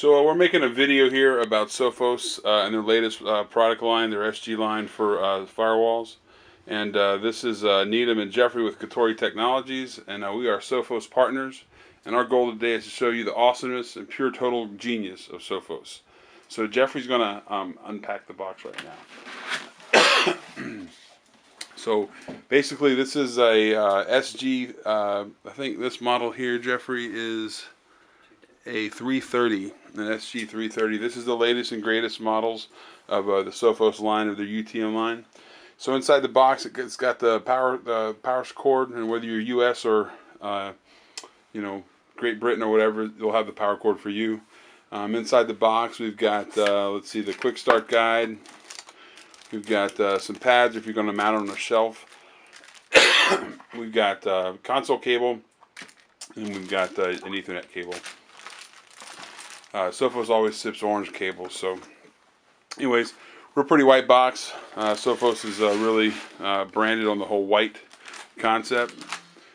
So we're making a video here about Sophos and their latest product line, their SG line for firewalls. And this is Needham and Jeffrey with Katori Technologies, and we are Sophos partners. And our goal today is to show you the awesomeness and pure total genius of Sophos. So Jeffrey's going to unpack the box right now. So basically this is a SG, I think this model here, Jeffrey, is a 330, an SG 330. This is the latest and greatest models of the Sophos line, of their UTM line. So inside the box, it's got the power cord, and whether you're U.S. or Great Britain or whatever, you'll have the power cord for you. Inside the box, we've got let's see, the quick start guide. We've got some pads if you're going to mount it on a shelf. We've got console cable, and we've got an Ethernet cable. Sophos always sips orange cables. So anyways, we're a pretty white box. Sophos is really branded on the whole white concept.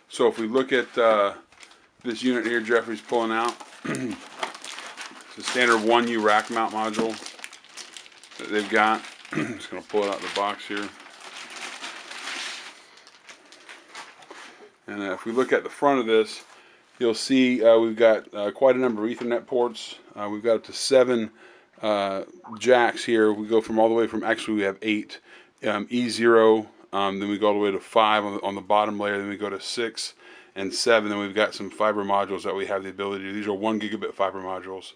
So if we look at this unit here Jeffrey's pulling out, it's a standard 1U rack mount module that they've got. I'm just going to pull it out of the box here. And if we look at the front of this, you'll see we've got quite a number of Ethernet ports. We've got up to 7 jacks here. We go from all the way from, actually we have 8 E0, then we go all the way to 5 on the bottom layer, then we go to 6 and 7, then we've got some fiber modules that we have the ability to do. These are 1 gigabit fiber modules,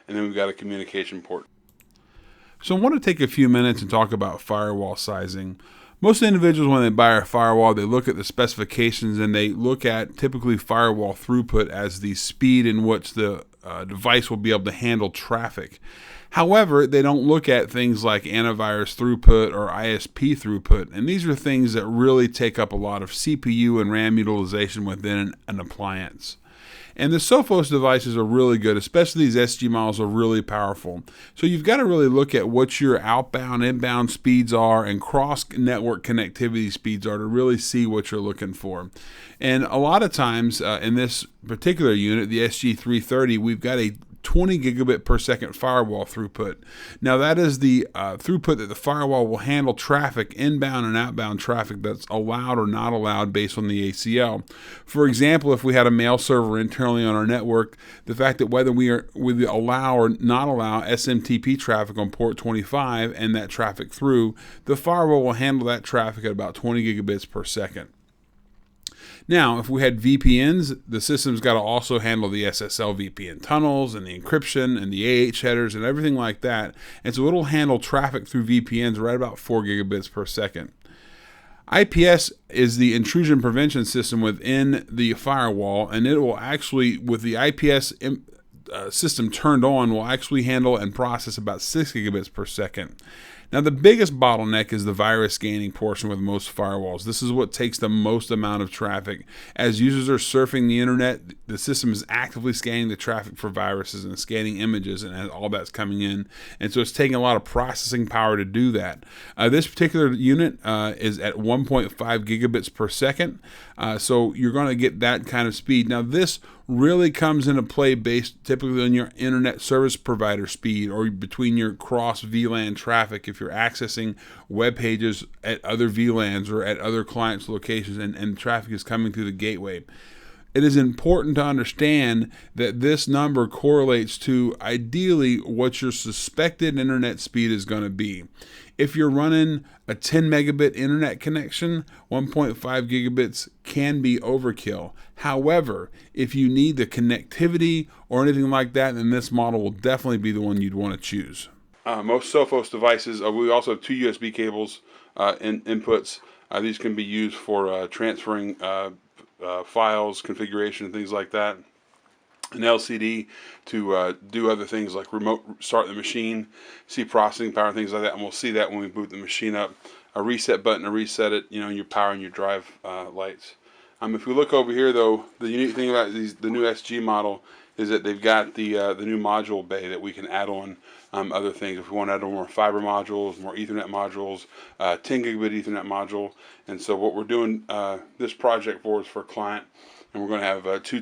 and then we've got a communication port. So I want to take a few minutes and talk about firewall sizing. Most individuals, when they buy a firewall, they look at the specifications and they look at typically firewall throughput as the speed in which the device will be able to handle traffic. However, they don't look at things like antivirus throughput or ISP throughput, and these are things that really take up a lot of CPU and RAM utilization within an appliance. And the Sophos devices are really good, especially these SG models are really powerful. So you've got to really look at what your outbound, inbound speeds are and cross-network connectivity speeds are to really see what you're looking for. And a lot of times in this particular unit, the SG330, we've got a 20 gigabit per second firewall throughput. Now that is the throughput that the firewall will handle traffic, inbound and outbound traffic, that's allowed or not allowed based on the ACL. For example, if we had a mail server internally on our network, the fact that whether we allow or not allow SMTP traffic on port 25 and that traffic through, the firewall will handle that traffic at about 20 gigabits per second. Now, if we had VPNs, the system's got to also handle the SSL VPN tunnels and the encryption and the AH headers and everything like that. And so it'll handle traffic through VPNs right about 4 gigabits per second. IPS is the intrusion prevention system within the firewall, and it will actually, with the IPS system turned on, will actually handle and process about 6 gigabits per second. Now the biggest bottleneck is the virus scanning portion with most firewalls. This is what takes the most amount of traffic. As users are surfing the internet, the system is actively scanning the traffic for viruses and scanning images and all that's coming in. And so it's taking a lot of processing power to do that. This particular unit is at 1.5 gigabits per second. So you're going to get that kind of speed. Now this really comes into play based typically on your internet service provider speed or between your cross VLAN traffic if you're accessing web pages at other VLANs or at other clients' locations and traffic is coming through the gateway. It is important to understand that this number correlates to ideally what your suspected internet speed is going to be. If you're running a 10 megabit internet connection, 1.5 gigabits can be overkill. However, if you need the connectivity or anything like that, then this model will definitely be the one you'd want to choose. Most Sophos devices, we also have 2 USB cables inputs. These can be used for transferring files, configuration, things like that. An LCD to do other things like remote start the machine, see processing power, things like that, and we'll see that when we boot the machine up. A reset button to reset it, your power and your drive lights. If we look over here, though, the unique thing about the new SG model is that they've got the new module bay that we can add on other things. If we want to add on more fiber modules, more Ethernet modules, 10 gigabit Ethernet module. And so what we're doing this project for is for a client, and we're going to have 2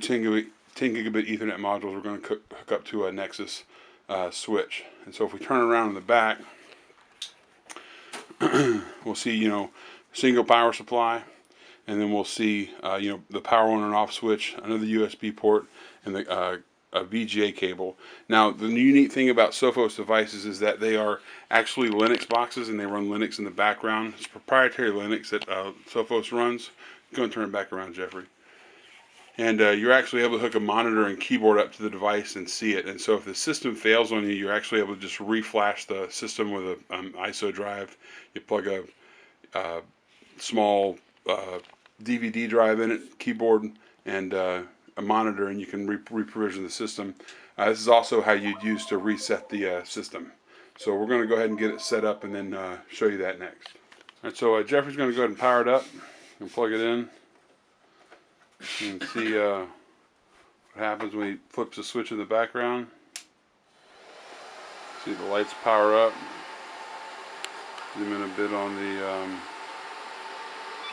10 gigabit Ethernet modules. We're going to hook up to a Nexus switch. And so if we turn around in the back, we'll see, you know, single power supply, and then we'll see, you know, the power on and off switch, another USB port, and the a VGA cable. Now, the unique thing about Sophos devices is that they are actually Linux boxes, and they run Linux in the background. It's proprietary Linux that Sophos runs. Go and turn it back around, Jeffrey. And you're actually able to hook a monitor and keyboard up to the device and see it. And so if the system fails on you, you're actually able to just reflash the system with an ISO drive. You plug a small DVD drive in it, keyboard, and a monitor, and you can reprovision the system. This is also how you'd use to reset the system. So we're going to go ahead and get it set up and then show you that next. All right, so Jeffrey's going to go ahead and power it up and plug it in. You can see what happens when he flips the switch in the background. See the lights power up. Zoom in a bit on the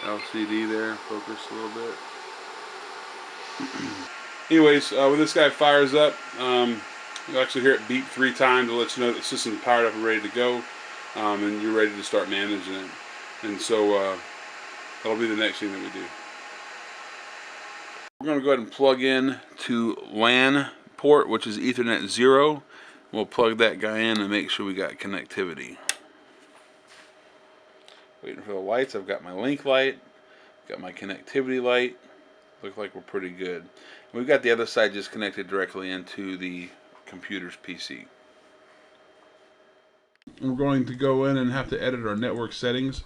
LCD there, focus a little bit. Anyways, when this guy fires up, you'll actually hear it beep 3 times to let you know that the system's powered up and ready to go, and you're ready to start managing it. And so that'll be the next thing that we do. We're going to go ahead and plug in to LAN port, which is Ethernet 0. We'll plug that guy in and make sure we got connectivity. Waiting for the lights. I've got my link light, got my connectivity light. Look like we're pretty good. We've got the other side just connected directly into the computer's PC. We're going to go in and have to edit our network settings.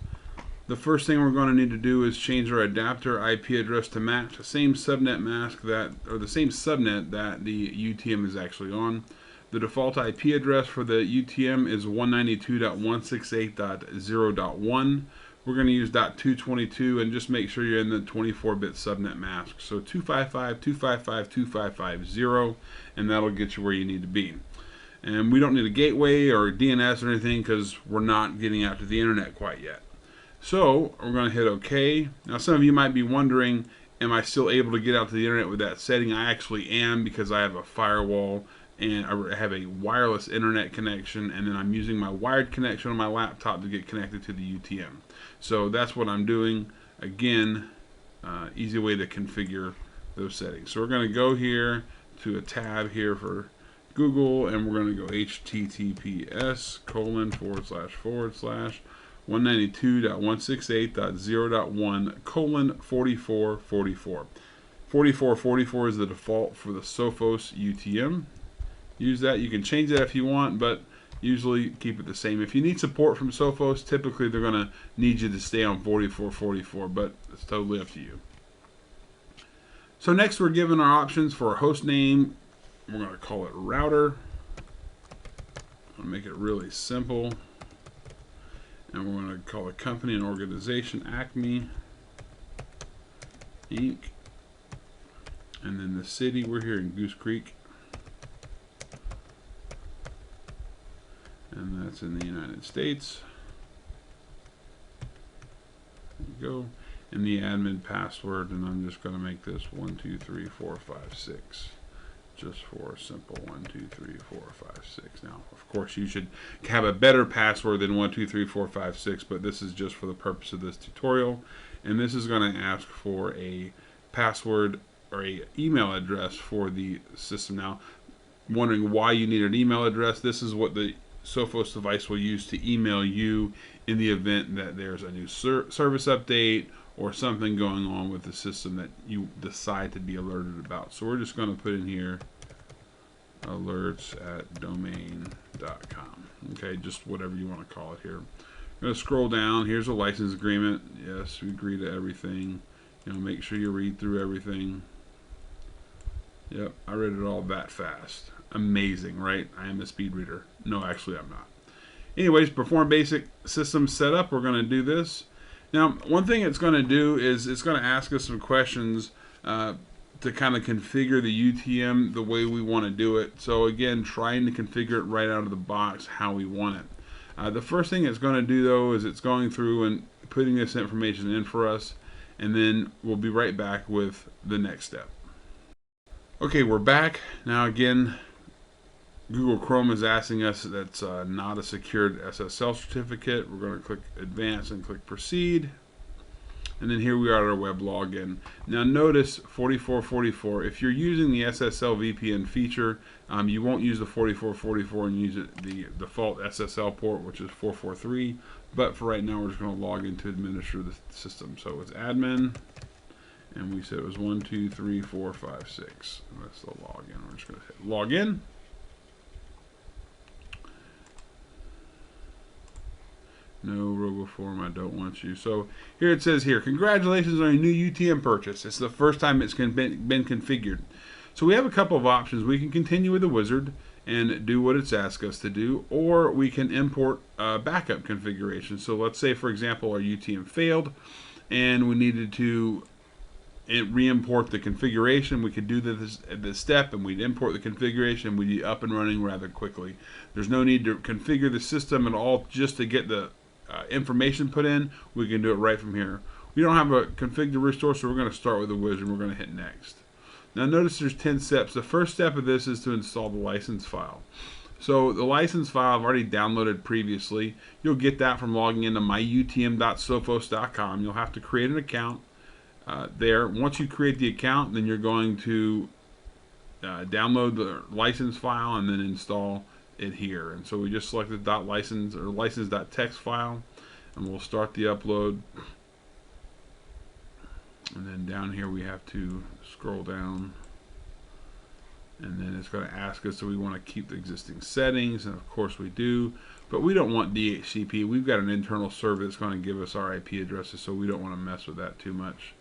The first thing we're going to need to do is change our adapter IP address to match the same subnet mask that, or the same subnet that the UTM is actually on. The default IP address for the UTM is 192.168.0.1. We're going to use .222 and just make sure you're in the 24-bit subnet mask. So 255.255.255.0, and that'll get you where you need to be. And we don't need a gateway or DNS or anything because we're not getting out to the internet quite yet. So we're going to hit OK. Now some of you might be wondering, am I still able to get out to the internet with that setting? I actually am, because I have a firewall and I have a wireless internet connection, and then I'm using my wired connection on my laptop to get connected to the UTM. So that's what I'm doing. Again, easy way to configure those settings. So we're going to go here to a tab here for Google, and we're going to go https://192.168.0.1:4444. 4444 is the default for the Sophos UTM. Use that. You can change that if you want, but usually keep it the same. If you need support from Sophos, typically they're going to need you to stay on 4444, but it's totally up to you. So next we're given our options for a host name. We're going to call it router. I'm going to make it really simple. And we're going to call a company and organization Acme Inc. And then the city, we're here in Goose Creek. And that's in the United States. There you go. And the admin password, and I'm just going to make this 123456, just for a simple 123456. Now, of course, you should have a better password than 123456, but this is just for the purpose of this tutorial. And this is going to ask for a password or a email address for the system. Now, wondering why you need an email address? This is what the Sophos device will use to email you in the event that there's a new service update or something going on with the system that you decide to be alerted about. So we're just going to put in here alerts@domain.com. Okay, just whatever you want to call it here. I'm going to scroll down. Here's a license agreement. Yes, we agree to everything. You know, make sure you read through everything. Yep, I read it all that fast. Amazing, right? I am a speed reader. No, actually I'm not. Anyways, perform basic system setup. We're going to do this. Now, one thing it's going to do is it's going to ask us some questions to kind of configure the UTM the way we want to do it. So again, trying to configure it right out of the box how we want it. The first thing it's going to do though is it's going through and putting this information in for us, and then we'll be right back with the next step. Okay, we're back. Now again, Google Chrome is asking us that's not a secured SSL certificate. We're going to click Advanced and click Proceed. And then here we are at our web login. Now notice 4444. If you're using the SSL VPN feature, you won't use the 4444 and use the default SSL port, which is 443. But for right now, we're just going to log in to administer the system. So it's admin, and we said it was 1, 2, 3, 4, 5, 6. And that's the login. We're just going to hit login. No RoboForm, I don't want you. So here it says here, congratulations on your new UTM purchase. It's the first time it's been configured. So we have a couple of options. We can continue with the wizard and do what it's asked us to do, or we can import backup configuration. So let's say, for example, our UTM failed and we needed to re-import the configuration. We could do this step and we'd import the configuration. We'd be up and running rather quickly. There's no need to configure the system at all just to get the information put in. We can do it right from here. We don't have a config to restore, so we're going to start with the wizard. We're going to hit next. Now notice there's 10 steps. The first step of this is to install the license file. So the license file I've already downloaded previously. You'll get that from logging into myutm.sophos.com. You'll have to create an account there. Once you create the account, then you're going to download the license file and then install it here. And so we just select the .license or license.txt file, and we'll start the upload. And then down here we have to scroll down, and then it's going to ask us do we want to keep the existing settings, and of course we do, but we don't want DHCP. We've got an internal server that's going to give us our IP addresses, so we don't want to mess with that too much.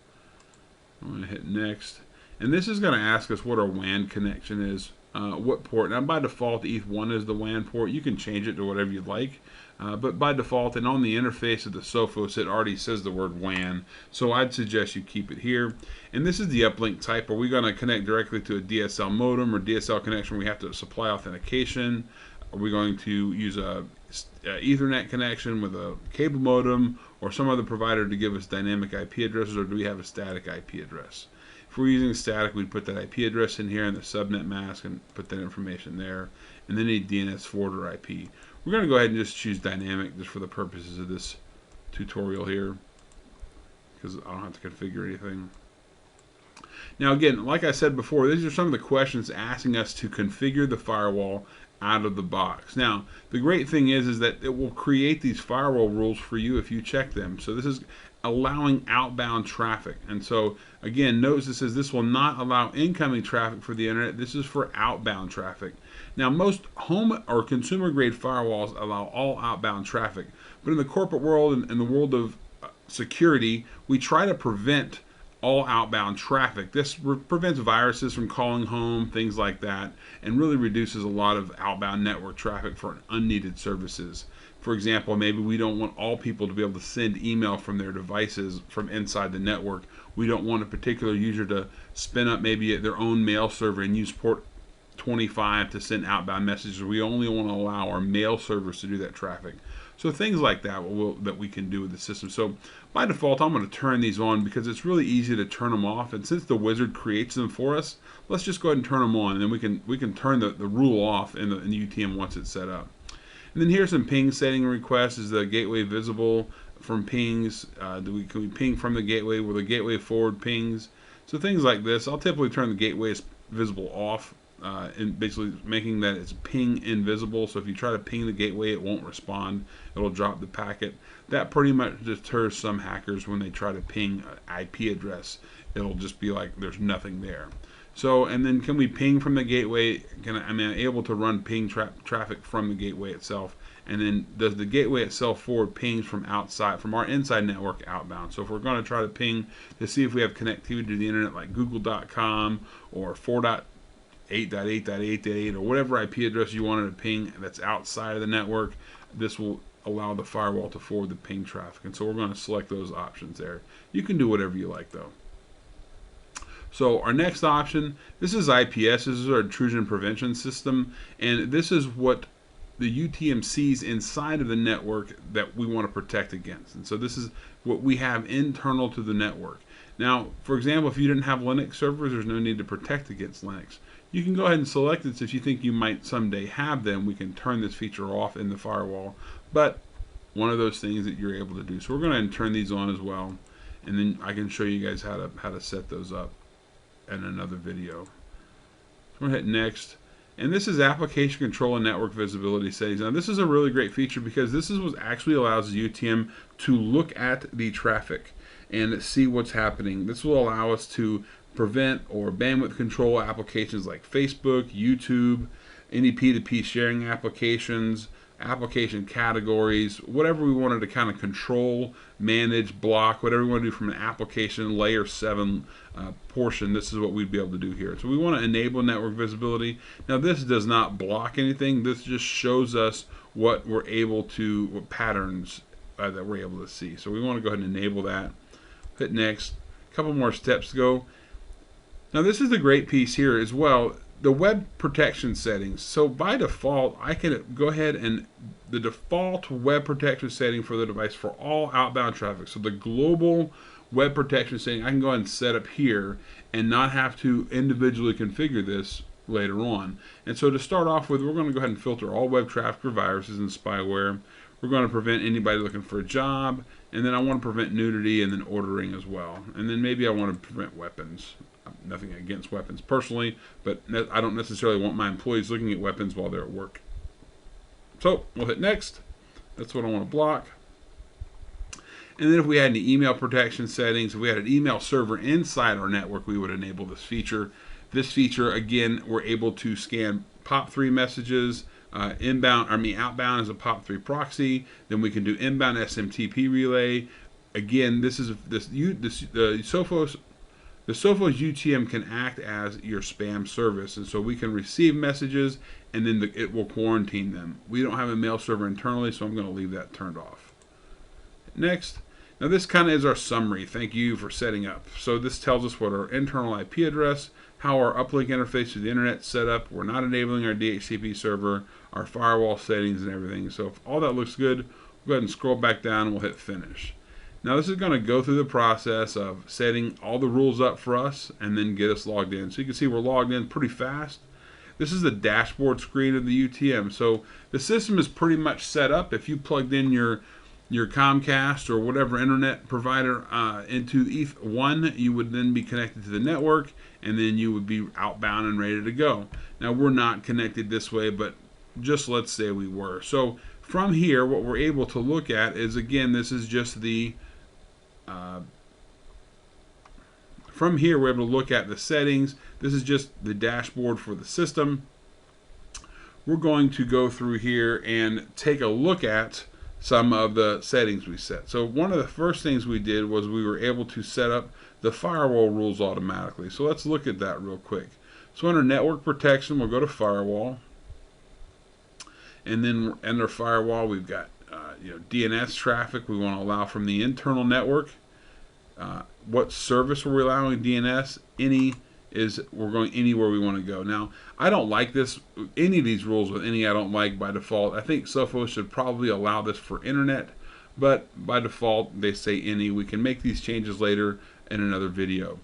I'm going to hit next, and this is going to ask us what our WAN connection is, what port. Now by default ETH1 is the WAN port. You can change it to whatever you'd like, but by default and on the interface of the Sophos it already says the word WAN, so I'd suggest you keep it here. And this is the uplink type. Are we going to connect directly to a DSL modem or DSL connection where we have to supply authentication? Are we going to use a Ethernet connection with a cable modem or some other provider to give us dynamic IP addresses, or do we have a static IP address? If we're using static, we'd put that IP address in here in the subnet mask and put that information there, and then a DNS forwarder IP. We're going to go ahead and just choose dynamic just for the purposes of this tutorial here, because I don't have to configure anything. Now again, like I said before, these are some of the questions asking us to configure the firewall out of the box. Now the great thing is that it will create these firewall rules for you if you check them. So this is allowing outbound traffic, and so again notice it says this will not allow incoming traffic for the internet. This is for outbound traffic. Now most home or consumer grade firewalls allow all outbound traffic, but in the corporate world and in the world of security, we try to prevent all outbound traffic. This prevents viruses from calling home, things like that, and really reduces a lot of outbound network traffic for unneeded services. For example, maybe we don't want all people to be able to send email from their devices from inside the network. We don't want a particular user to spin up maybe their own mail server and use port 25 to send outbound messages. We only want to allow our mail servers to do that traffic. So things like that that we can do with the system. So by default, I'm going to turn these on because it's really easy to turn them off. And since the wizard creates them for us, let's just go ahead and turn them on, and then we can turn the rule off in the UTM once it's set up. And then here's some ping setting requests. Is the gateway visible from pings? Can we ping from the gateway? Will the gateway forward pings? So things like this. I'll typically turn the gateway as visible off, and basically making that it's ping invisible. So if you try to ping the gateway, it won't respond. It'll drop the packet. That pretty much deters some hackers when they try to ping an IP address. It'll just be like there's nothing there. So, and then can we ping from the gateway? I'm able to run ping traffic from the gateway itself. And then does the gateway itself forward pings from outside, from our inside network outbound? So if we're going to try to ping to see if we have connectivity to the internet like google.com or 4.8.8.8.8 or whatever IP address you wanted to ping that's outside of the network, this will allow the firewall to forward the ping traffic. And so we're going to select those options there. You can do whatever you like though. So our next option, this is IPS. This is our intrusion prevention system, and this is what the UTM sees inside of the network that we want to protect against. And so this is what we have internal to the network. Now, for example, if you didn't have Linux servers, there's no need to protect against Linux. You can go ahead and select this if you think you might someday have them. We can turn this feature off in the firewall, but one of those things that you're able to do. So we're going to turn these on as well, and then I can show you guys how to set those up in another video. So I'm going to hit next. And this is application control and network visibility settings. Now this is a really great feature because this is what actually allows the UTM to look at the traffic and see what's happening. This will allow us to prevent or bandwidth control applications like Facebook, YouTube, any P2P sharing applications, application categories, whatever we wanted to kind of control, manage, block, whatever we want to do from an application layer 7 portion. This is what we'd be able to do here. So we want to enable network visibility. Now this does not block anything. This just shows us what we're able to, what patterns that we're able to see. So we want to go ahead and enable that. Hit next. A couple more steps to go. Now this is the great piece here as well. The web protection settings. So by default, I can go ahead and the default web protection setting for the device for all outbound traffic. So the global web protection setting, I can go ahead and set up here and not have to individually configure this later on. And so to start off with, we're going to go ahead and filter all web traffic for viruses and spyware. We're going to prevent anybody looking for a job, and then I want to prevent nudity and then ordering as well. And then maybe I want to prevent weapons. Nothing against weapons personally, but I don't necessarily want my employees looking at weapons while they're at work. So we'll hit next. That's what I want to block. And then if we had any email protection settings, if we had an email server inside our network, we would enable this feature. This feature, again, we're able to scan POP3 messages. Outbound is a POP3 proxy. Then we can do inbound SMTP relay. Again, the Sophos UTM can act as your spam service, and so we can receive messages and then it will quarantine them. We don't have a mail server internally, so I'm going to leave that turned off. Next. Now this kind of is our summary. Thank you for setting up. So this tells us what our internal IP address, how our uplink interface to the internet set up. We're not enabling our DHCP server, our firewall settings and everything. So if all that looks good, we'll go ahead and scroll back down and we'll hit finish. Now this is going to go through the process of setting all the rules up for us and then get us logged in. So you can see we're logged in pretty fast. This is the dashboard screen of the UTM. So the system is pretty much set up. If you plugged in your Comcast or whatever internet provider into ETH1, you would then be connected to the network, and then you would be outbound and ready to go. Now we're not connected this way, but just let's say we were. So from here, what we're able to look at is, again, this is just the from here we're able to look at the settings. This is just the dashboard for the system. We're going to go through here and take a look at some of the settings we set. So one of the first things we did was we were able to set up the firewall rules automatically. So let's look at that real quick. So under network protection, we'll go to firewall, and then under firewall we've got DNS traffic we want to allow from the internal network. What service are we allowing DNS? Any is we're going anywhere we want to go. Now, I don't like this, any of these rules with any I don't like by default. I think Sophos should probably allow this for internet, but by default they say any. We can make these changes later in another video.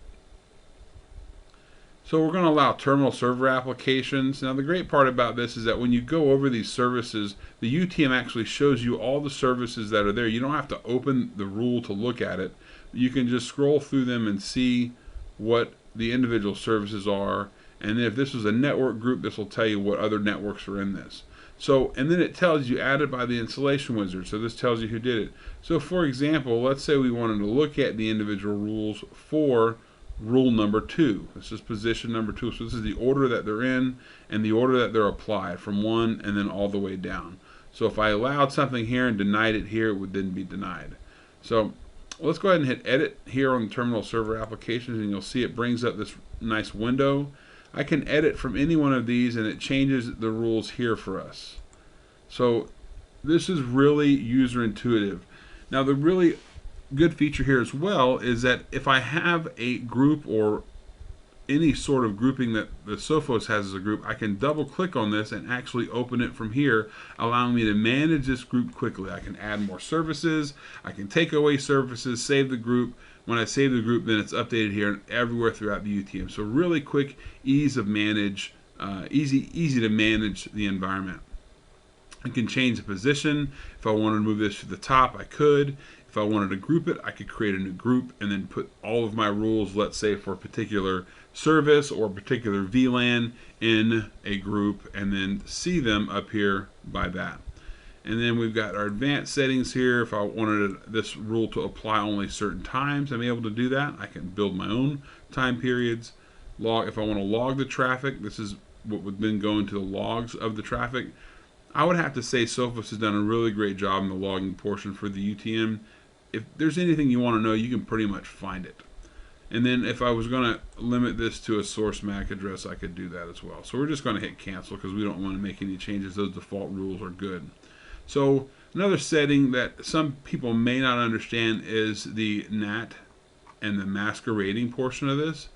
So we're going to allow terminal server applications. Now the great part about this is that when you go over these services, the UTM actually shows you all the services that are there. You don't have to open the rule to look at it. You can just scroll through them and see what the individual services are, and then if this was a network group, this will tell you what other networks are in this. So, and then it tells you added by the installation wizard, so this tells you who did it. So for example, let's say we wanted to look at the individual rules for rule number 2. This is position number 2, so this is the order that they're in and the order that they're applied from 1 and then all the way down. So if I allowed something here and denied it here, it would then be denied. So let's go ahead and hit edit here on the terminal server applications, and you'll see it brings up this nice window. I can edit from any one of these and it changes the rules here for us. So this is really user intuitive. Now the really good feature here as well is that if I have a group or any sort of grouping that the Sophos has as a group, I can double click on this and actually open it from here, allowing me to manage this group quickly. I can add more services, I can take away services, save the group, When I save the group, then it's updated here and everywhere throughout the UTM. So really quick, easy to manage the environment. I can change the position. If I wanted to move this to the top, I could. If I wanted to group it, I could create a new group and then put all of my rules, let's say for a particular service or a particular VLAN, in a group, and then see them up here by that. And then we've got our advanced settings here. If I wanted this rule to apply only certain times, I'm able to do that. I can build my own time periods. If I want to log the traffic, this is what would then go into the logs of the traffic. I would have to say Sophos has done a really great job in the logging portion for the UTM. If there's anything you want to know, you can pretty much find it. And then if I was going to limit this to a source MAC address, I could do that as well. So we're just going to hit cancel because we don't want to make any changes. Those default rules are good. So another setting that some people may not understand is the NAT and the masquerading portion of this.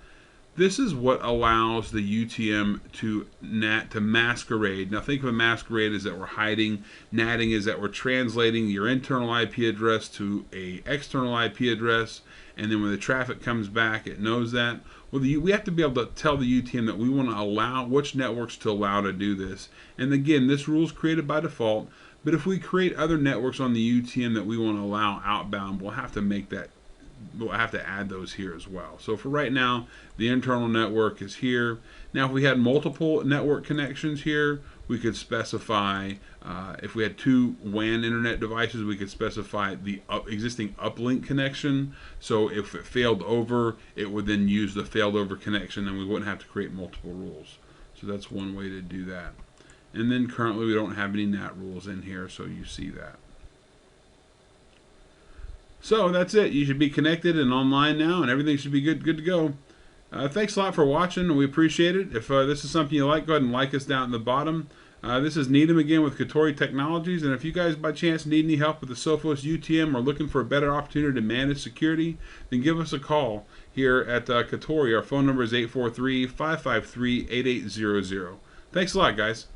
This is what allows the UTM to NAT to masquerade. Now think of a masquerade as that we're hiding. NATing is that we're translating your internal IP address to a external IP address, and then when the traffic comes back, it knows that. Well, we have to be able to tell the UTM that we want to allow which networks to allow to do this. And again, this rule is created by default, but if we create other networks on the UTM that we want to allow outbound, we'll have to make that. We'll have to add those here as well. So for right now, the internal network is here. Now if we had multiple network connections here, we could specify, if we had two WAN internet devices, we could specify the existing uplink connection. So if it failed over, it would then use the failed over connection and we wouldn't have to create multiple rules. So that's one way to do that. And then currently we don't have any NAT rules in here, so you see that. So that's it. You should be connected and online now, and everything should be good to go. Thanks a lot for watching. We appreciate it. If this is something you like, go ahead and like us down at the bottom. This is Needham again with Katori Technologies, and if you guys by chance need any help with the Sophos UTM or looking for a better opportunity to manage security, then give us a call here at Katori. Our phone number is 843-553-8800. Thanks a lot, guys.